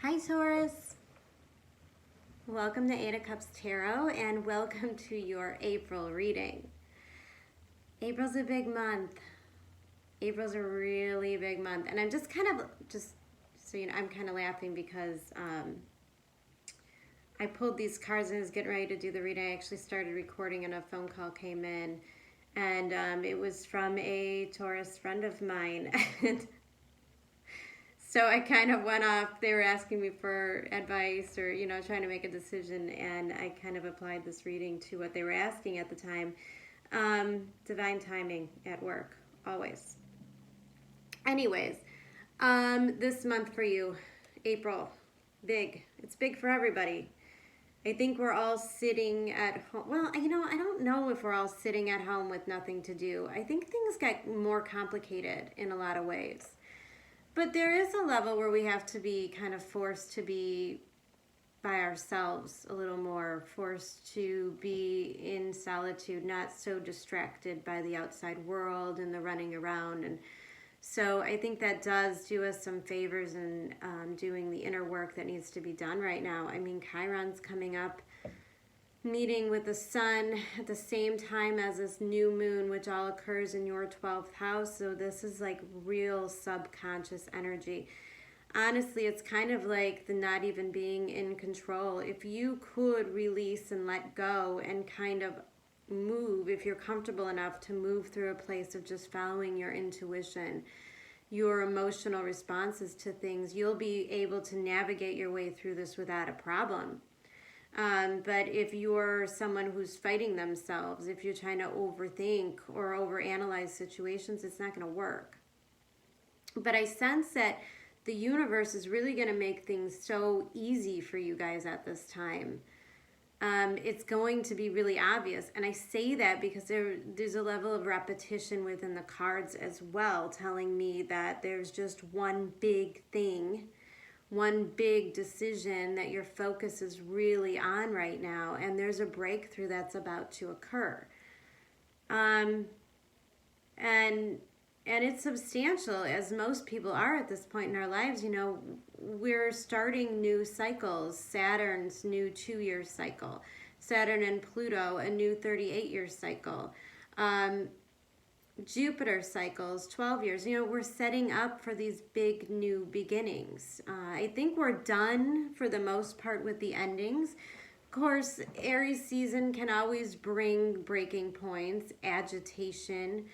Hi Taurus, welcome to 8 of Cups Tarot and welcome to your April reading. April's a big month. April's a really big month, and I'm just so you know, I'm kind of laughing because I pulled these cards and I was getting ready to do the reading. I actually started recording and a phone call came in, and it was from a Taurus friend of mine. And so I kind of went off. They were asking me for advice or, trying to make a decision. And I kind of applied this reading to what they were asking at the time. Divine timing at work, always. Anyways, this month for you, April, big. It's big for everybody. I think we're all sitting at home. Well, I don't know if we're all sitting at home with nothing to do. I think things get more complicated in a lot of ways. But there is a level where we have to be kind of forced to be by ourselves a little more, forced to be in solitude, not so distracted by the outside world and the running around. And so I think that does do us some favors in doing the inner work that needs to be done right now. I mean, Chiron's coming up, meeting with the sun at the same time as this new moon, which all occurs in your 12th house. So this is like real subconscious energy. Honestly, it's kind of like the not even being in control. If you could release and let go and kind of move, if you're comfortable enough to move through a place of just following your intuition, your emotional responses to things, you'll be able to navigate your way through this without a problem. But if you're someone who's fighting themselves, if you're trying to overthink or overanalyze situations, it's not going to work. But I sense that the universe is really going to make things so easy for you guys at this time. It's going to be really obvious. And I say that because there's a level of repetition within the cards as well, telling me that there's just one big thing, one big decision that your focus is really on right now, and there's a breakthrough that's about to occur. And it's substantial, as most people are at this point in our lives. We're starting new cycles. Saturn's new 2-year cycle. Saturn and Pluto, a new 38-year cycle. Jupiter cycles, 12 years. We're setting up for these big new beginnings. I think we're done for the most part with the endings. Of course, Aries season can always bring breaking points, agitation,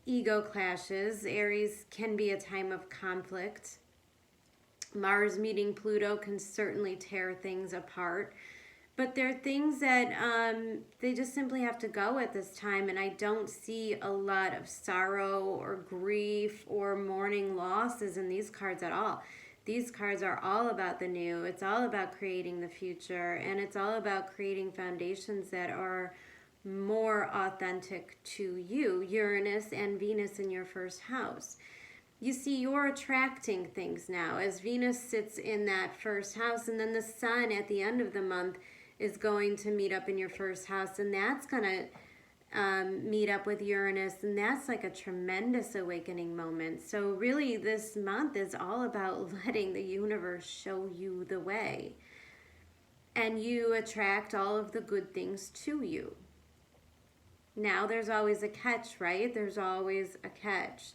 ego clashes. Aries can be a time of conflict. Mars meeting Pluto can certainly tear things apart. But there are things that they just simply have to go at this time, and I don't see a lot of sorrow or grief or mourning losses in these cards at all. These cards are all about the new. It's all about creating the future, and it's all about creating foundations that are more authentic to you. Uranus and Venus in your first house. You see, you're attracting things now as Venus sits in that first house, and then the sun at the end of the month is going to meet up in your first house, and that's going to meet up with Uranus, and that's like a tremendous awakening moment. So really this month is all about letting the universe show you the way, and you attract all of the good things to you. Now there's always a catch, right? There's always a catch.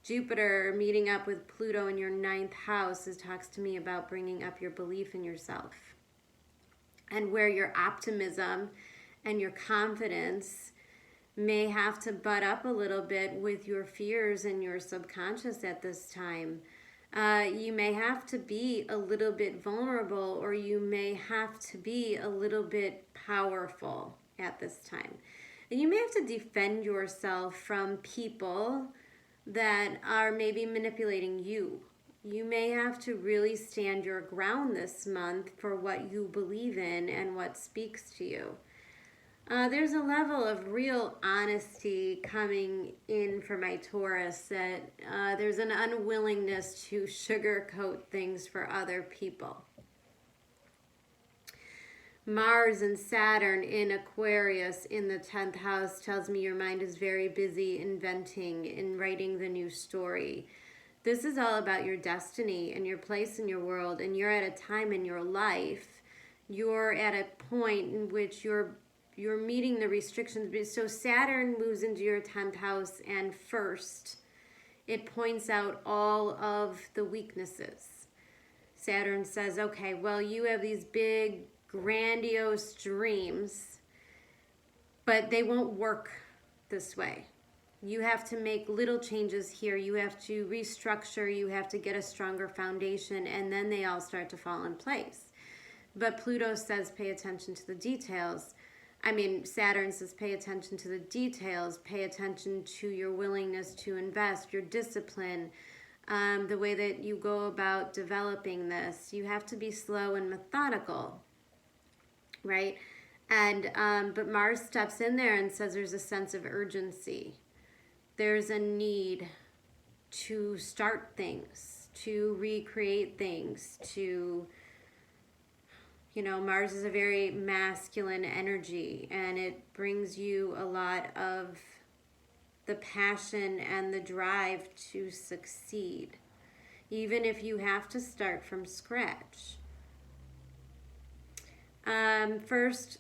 Jupiter meeting up with Pluto in your 9th house talks to me about bringing up your belief in yourself, and where your optimism and your confidence may have to butt up a little bit with your fears and your subconscious at this time. You may have to be a little bit vulnerable, or you may have to be a little bit powerful at this time. And you may have to defend yourself from people that are maybe manipulating you. You may have to really stand your ground this month for what you believe in and what speaks to you. There's a level of real honesty coming in for my Taurus, that there's an unwillingness to sugarcoat things for other people. Mars and Saturn in Aquarius in the 10th house tells me your mind is very busy inventing and writing the new story. This is all about your destiny and your place in your world, and you're at a time in your life, you're at a point in which you're meeting the restrictions. So Saturn moves into your 10th house, and first it points out all of the weaknesses. Saturn says, okay, well, you have these big, grandiose dreams, but they won't work this way. You have to make little changes here. You have to restructure. You have to get a stronger foundation, and then they all start to fall in place. But Pluto says pay attention to the details. Saturn says pay attention to the details. Pay attention to your willingness to invest, your discipline, the way that you go about developing this. You have to be slow and methodical, right? And but Mars steps in there and says there's a sense of urgency. There's a need to start things, to recreate things, to, Mars is a very masculine energy, and it brings you a lot of the passion and the drive to succeed, even if you have to start from scratch. First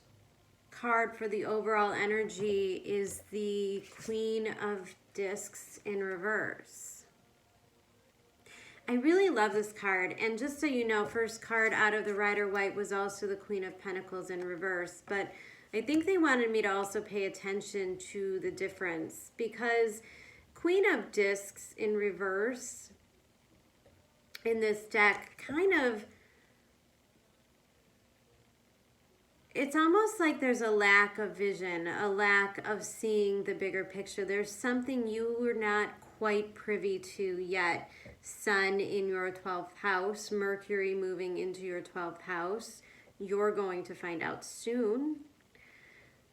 card for the overall energy is the Queen of Discs in reverse. I really love this card, and just so you know, first card out of the Rider-Waite was also the Queen of Pentacles in reverse, but I think they wanted me to also pay attention to the difference, because Queen of Discs in reverse in this deck it's almost like there's a lack of vision, a lack of seeing the bigger picture. There's something you were not quite privy to yet. Sun in your 12th house, Mercury moving into your 12th house. You're going to find out soon.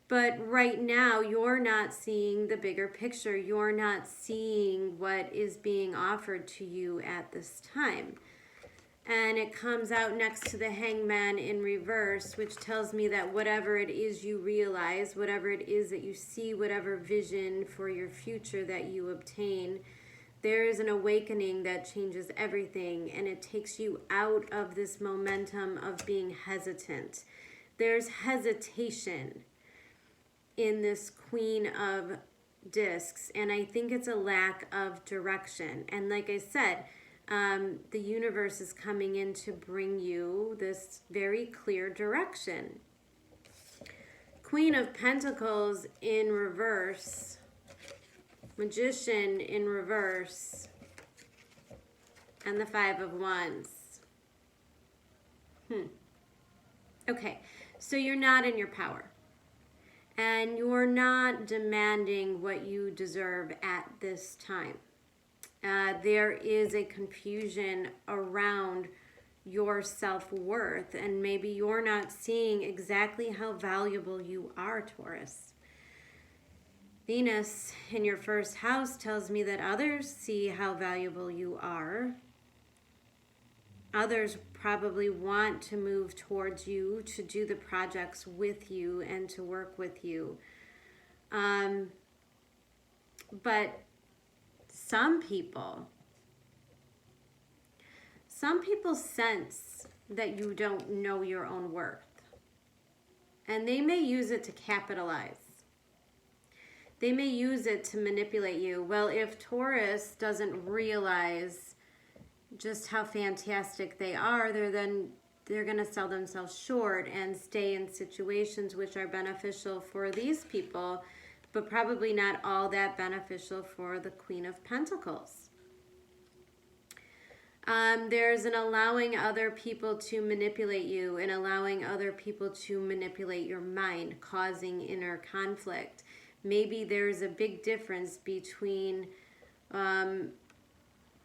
But right now, you're not seeing the bigger picture. You're not seeing what is being offered to you at this time. And it comes out next to the Hangman in reverse, which tells me that whatever it is you realize, whatever it is that you see, whatever vision for your future that you obtain, there is an awakening that changes everything, and it takes you out of this momentum of being hesitant. There's hesitation in this Queen of Discs, and I think it's a lack of direction. And like I said, the universe is coming in to bring you this very clear direction. Queen of Pentacles in reverse, Magician in reverse, and the Five of Wands. Okay, so you're not in your power, and you're not demanding what you deserve at this time. There is a confusion around your self-worth, and maybe you're not seeing exactly how valuable you are, Taurus. Venus in your first house tells me that others see how valuable you are. Others probably want to move towards you, to do the projects with you and to work with you. But some people sense that you don't know your own worth, and they may use it to capitalize. They may use it to manipulate you. Well, if Taurus doesn't realize just how fantastic they are, they're going to sell themselves short and stay in situations which are beneficial for these people, but probably not all that beneficial for the Queen of Pentacles. There's an allowing other people to manipulate you and allowing other people to manipulate your mind, causing inner conflict. Maybe there's a big difference between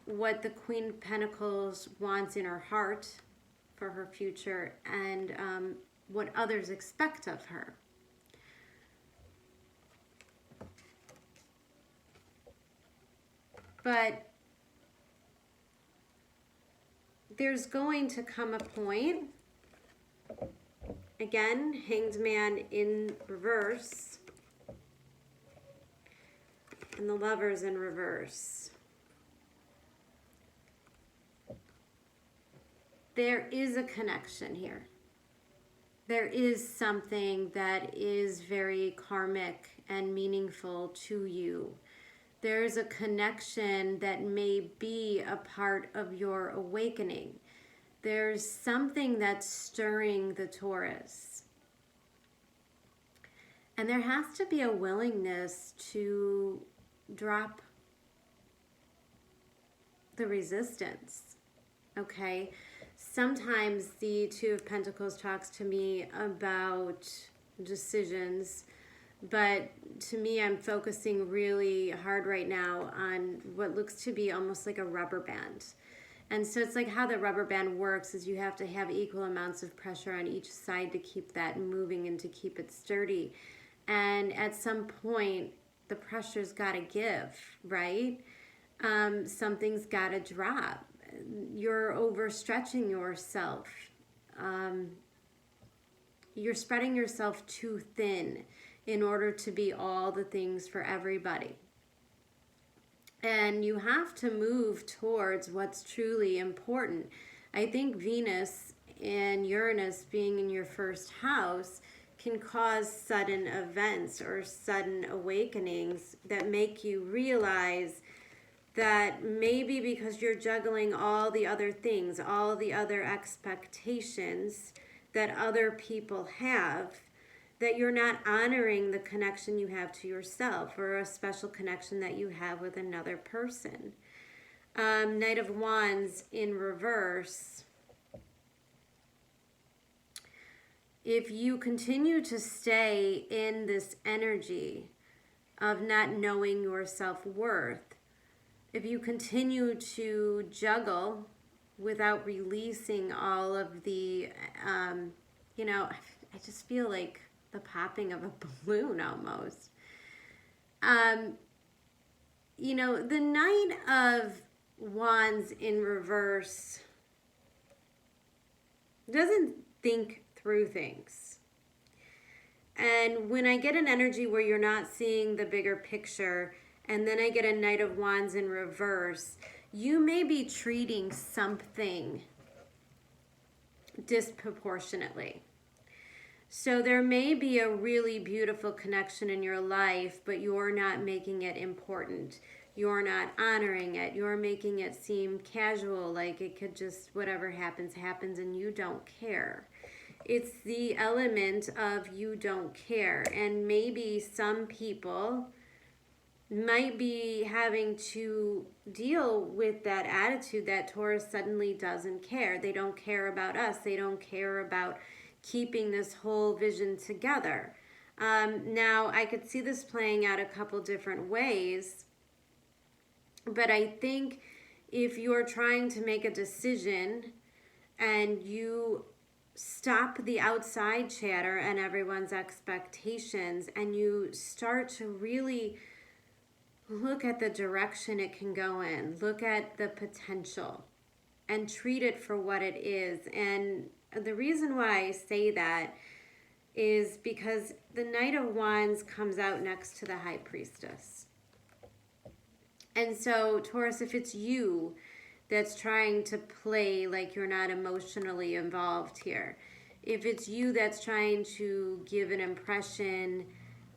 what the Queen of Pentacles wants in her heart for her future and what others expect of her. But there's going to come a point, again, Hanged Man in reverse, and the Lovers in reverse. there is a connection here. There is something that is very karmic and meaningful to you. There's a connection that may be a part of your awakening. There's something that's stirring the Taurus. And there has to be a willingness to drop the resistance, okay? Sometimes the Two of Pentacles talks to me about decisions, but to me, I'm focusing really hard right now on what looks to be almost like a rubber band. And so it's like how the rubber band works is you have to have equal amounts of pressure on each side to keep that moving and to keep it sturdy. And at some point, the pressure's got to give, right? Something's got to drop. You're overstretching yourself. You're spreading yourself too thin in order to be all the things for everybody. And you have to move towards what's truly important. I think Venus and Uranus being in your first house can cause sudden events or sudden awakenings that make you realize that maybe because you're juggling all the other things, all the other expectations that other people have, that you're not honoring the connection you have to yourself or a special connection that you have with another person. Knight of Wands in reverse. If you continue to stay in this energy of not knowing your self-worth, if you continue to juggle without releasing all of the, I just feel like the popping of a balloon almost. The Knight of Wands in reverse doesn't think through things. And when I get an energy where you're not seeing the bigger picture, and then I get a Knight of Wands in reverse, you may be treating something disproportionately. So there may be a really beautiful connection in your life, but you're not making it important. You're not honoring it. You're making it seem casual, like it could just, whatever happens, happens, and you don't care. It's the element of you don't care. And maybe some people might be having to deal with that attitude that Taurus suddenly doesn't care. They don't care about us. They don't care about keeping this whole vision together. Now, I could see this playing out a couple different ways, but I think if you're trying to make a decision and you stop the outside chatter and everyone's expectations and you start to really look at the direction it can go in, look at the potential, and treat it for what it is. And the reason why I say that is because the Knight of Wands comes out next to the High Priestess. And so, Taurus, if it's you that's trying to play like you're not emotionally involved here, if it's you that's trying to give an impression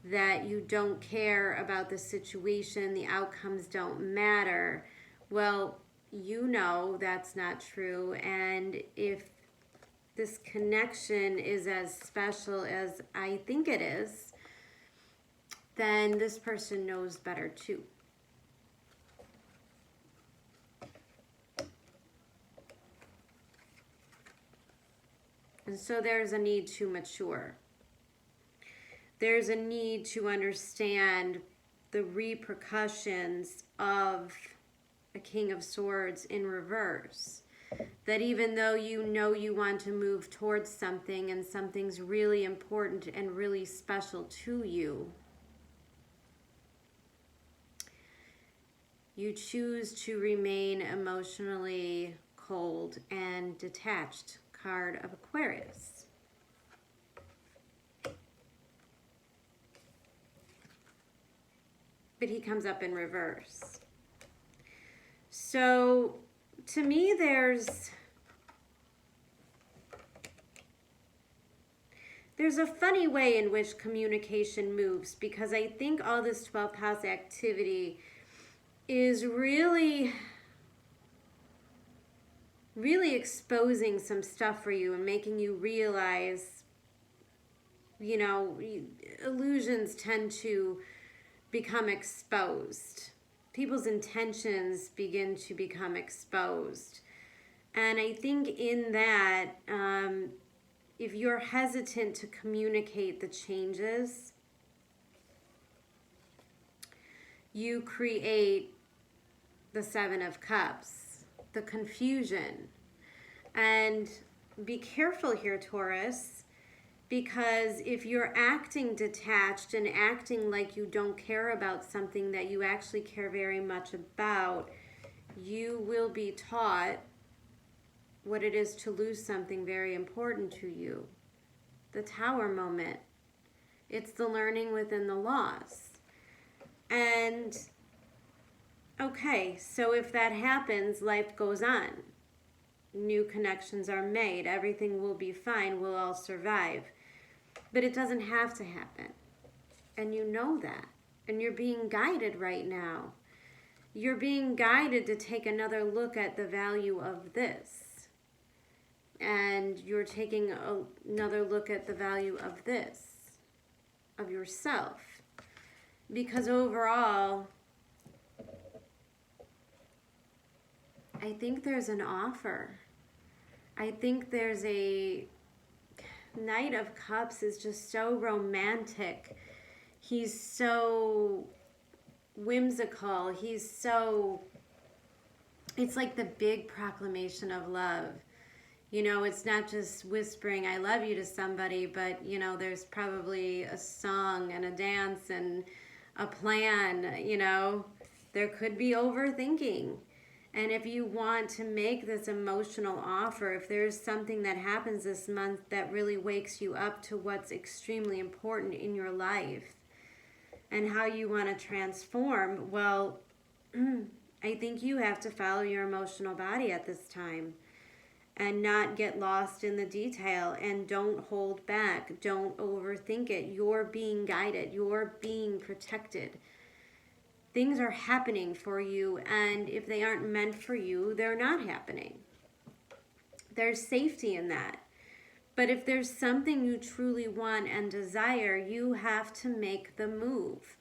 that you don't care about the situation, the outcomes don't matter, well, you know that's not true. And if this connection is as special as I think it is, then this person knows better too. And so there's a need to mature. There's a need to understand the repercussions of a King of Swords in reverse. That even though you know you want to move towards something and something's really important and really special to you, you choose to remain emotionally cold and detached. Card of Aquarius. But he comes up in reverse. So to me, there's there's a funny way in which communication moves, because I think all this 12th house activity is really exposing some stuff for you and making you realize, you know, illusions tend to become exposed. People's intentions begin to become exposed. And I think in that, if you're hesitant to communicate the changes, you create the Seven of Cups, the confusion. And be careful here, Taurus, because if you're acting detached and acting like you don't care about something that you actually care very much about, you will be taught what it is to lose something very important to you. The Tower moment. It's the learning within the loss. And okay, so if that happens, life goes on. New connections are made. Everything will be fine. We'll all survive. But it doesn't have to happen. And you know that. And you're being guided right now. You're being guided to take another look at the value of this. And you're taking another look at the value of this, of yourself. Because overall, I think there's an offer. I think there's a Knight of Cups is just so romantic. He's so whimsical. It's like the big proclamation of love. You know, it's not just whispering, I love you to somebody, but, you know, there's probably a song and a dance and a plan, you know. There could be overthinking. And if you want to make this emotional offer, if there's something that happens this month that really wakes you up to what's extremely important in your life and how you want to transform, well, I think you have to follow your emotional body at this time. And not get lost in the detail, and don't hold back. Don't overthink it. You're being guided. You're being protected. Things are happening for you, and if they aren't meant for you, they're not happening. There's safety in that. But if there's something you truly want and desire, you have to make the move.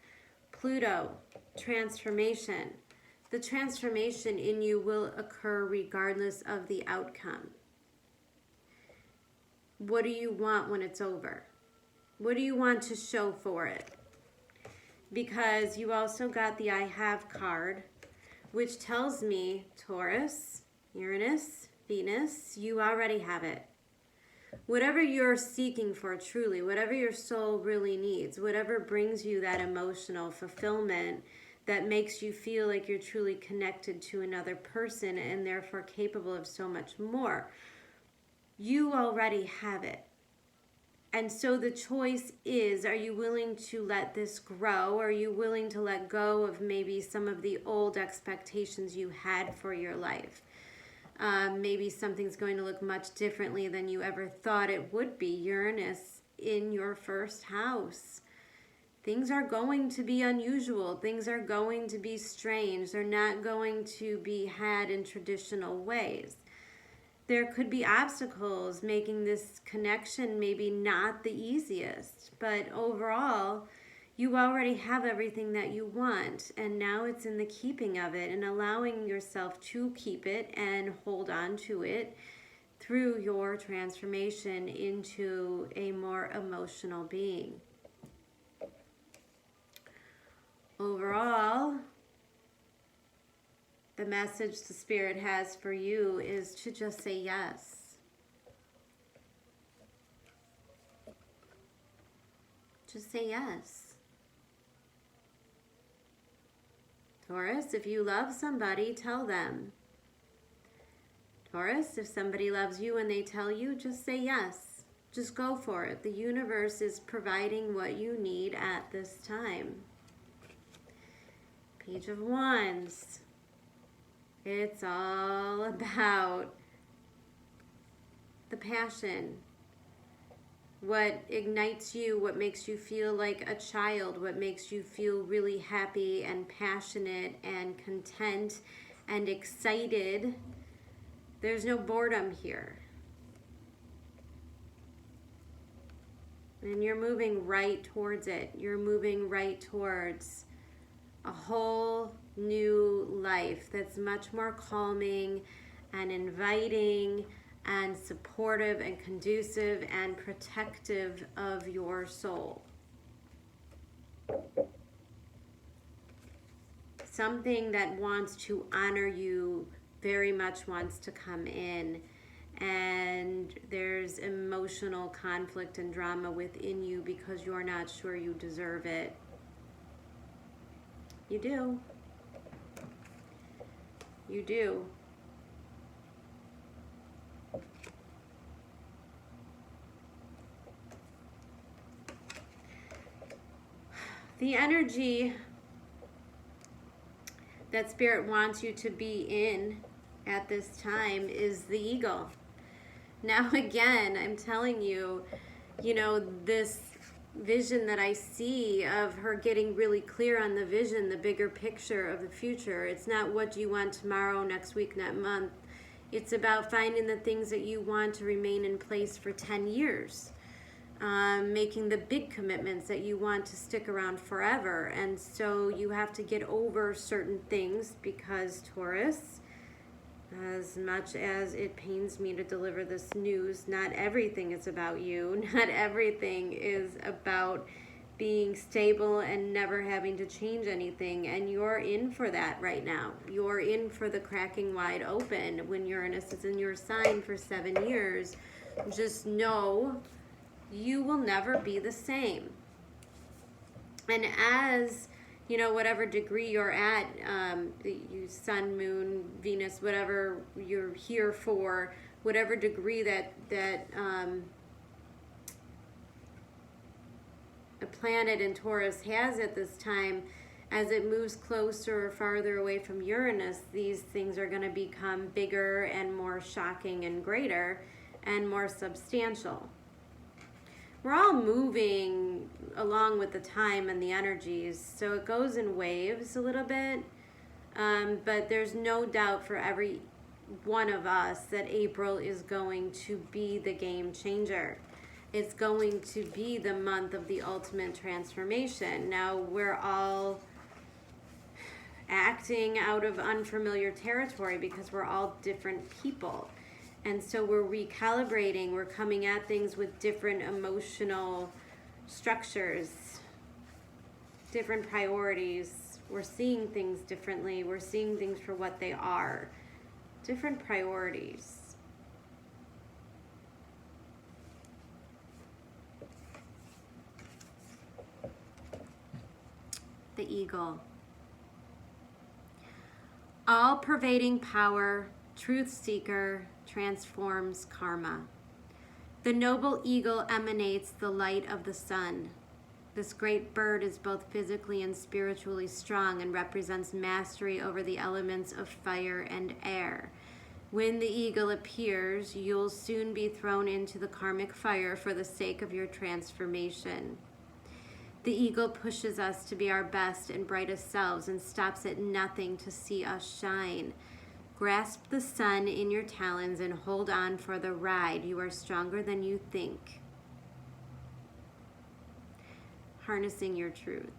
Pluto, transformation. The transformation in you will occur regardless of the outcome. What do you want when it's over? What do you want to show for it? Because you also got the I Have card, which tells me, Taurus, Uranus, Venus, you already have it. Whatever you're seeking for truly, whatever your soul really needs, whatever brings you that emotional fulfillment, that makes you feel like you're truly connected to another person and therefore capable of so much more. You already have it. And so the choice is, are you willing to let this grow? Are you willing to let go of maybe some of the old expectations you had for your life? Maybe something's going to look much differently than you ever thought it would be. Uranus in your first house. Things are going to be unusual. Things are going to be strange. They're not going to be had in traditional ways. There could be obstacles making this connection maybe not the easiest. But overall, you already have everything that you want. And now it's in the keeping of it and allowing yourself to keep it and hold on to it through your transformation into a more emotional being. Overall, the message the Spirit has for you is to just say yes. Just say yes. Taurus, if you love somebody, tell them. Taurus, if somebody loves you and they tell you, just say yes. Just go for it. The universe is providing what you need at this time. Page of Wands. It's all about the passion, what ignites you, what makes you feel like a child, what makes you feel really happy and passionate and content and excited. There's no boredom here. And you're moving right towards it. You're moving right towards a whole new life that's much more calming and inviting and supportive and conducive and protective of your soul. Something that wants to honor you very much wants to come in, and there's emotional conflict and drama within you because you're not sure you deserve it. You do. You do. The energy that Spirit wants you to be in at this time is the eagle. Now again, I'm telling you, this vision that I see of her getting really clear on the vision, the bigger picture of the future. It's not what do you want tomorrow, next week, next month. It's about finding the things that you want to remain in place for 10 years. Making the big commitments that you want to stick around forever. And so you have to get over certain things because Taurus, as much as it pains me to deliver this news, not everything is about you. Not everything is about being stable and never having to change anything. And you're in for that right now. You're in for the cracking wide open when Uranus is in your sign for 7 years. Just know you will never be the same. And as whatever degree you're at, you Sun, Moon, Venus, whatever you're here for, whatever degree that a planet in Taurus has at this time, as it moves closer or farther away from Uranus, these things are going to become bigger and more shocking and greater and more substantial. We're all moving along with the time and the energies, so it goes in waves a little bit, but there's no doubt for every one of us that April is going to be the game changer. It's going to be the month of the ultimate transformation. Now, we're all acting out of unfamiliar territory because we're all different people. And so we're recalibrating, we're coming at things with different emotional structures, different priorities. We're seeing things differently. We're seeing things for what they are. Different priorities. The eagle. All-pervading power, truth seeker, transforms karma. The noble eagle emanates the light of the sun. This great bird is both physically and spiritually strong and represents mastery over the elements of fire and air. When the eagle appears, you'll soon be thrown into the karmic fire for the sake of your transformation. The eagle pushes us to be our best and brightest selves and stops at nothing to see us shine. Grasp the sun in your talons and hold on for the ride. You are stronger than you think. Harnessing your truth.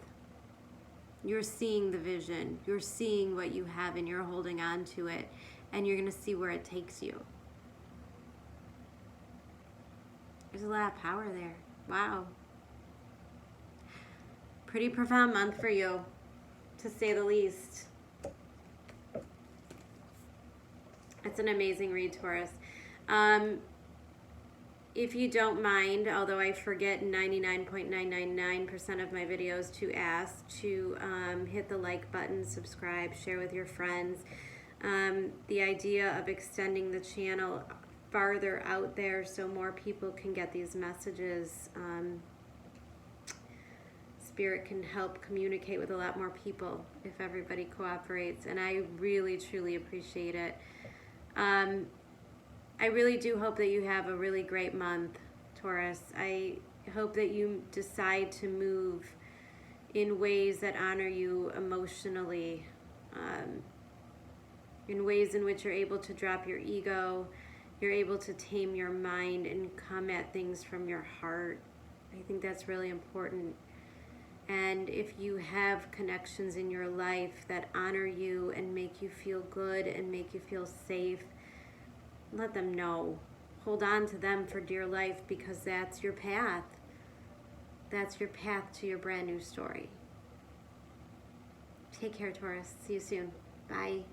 You're seeing the vision. You're seeing what you have and you're holding on to it. And you're going to see where it takes you. There's a lot of power there. Wow. Pretty profound month for you, to say the least. It's an amazing read, Taurus. If you don't mind, although I forget 99.999% of my videos to ask to hit the like button, subscribe, share with your friends. The idea of extending the channel farther out there so more people can get these messages. Spirit can help communicate with a lot more people if everybody cooperates, and I really, truly appreciate it. I really do hope that you have a really great month. Taurus. I hope that you decide to move in ways that honor you emotionally, in ways in which you're able to drop your ego, you're able to tame your mind and come at things from your heart. I think that's really important. And if you have connections in your life that honor you and make you feel good and make you feel safe, let them know. Hold on to them for dear life, because that's your path. That's your path to your brand new story. Take care, Taurus. See you soon. Bye.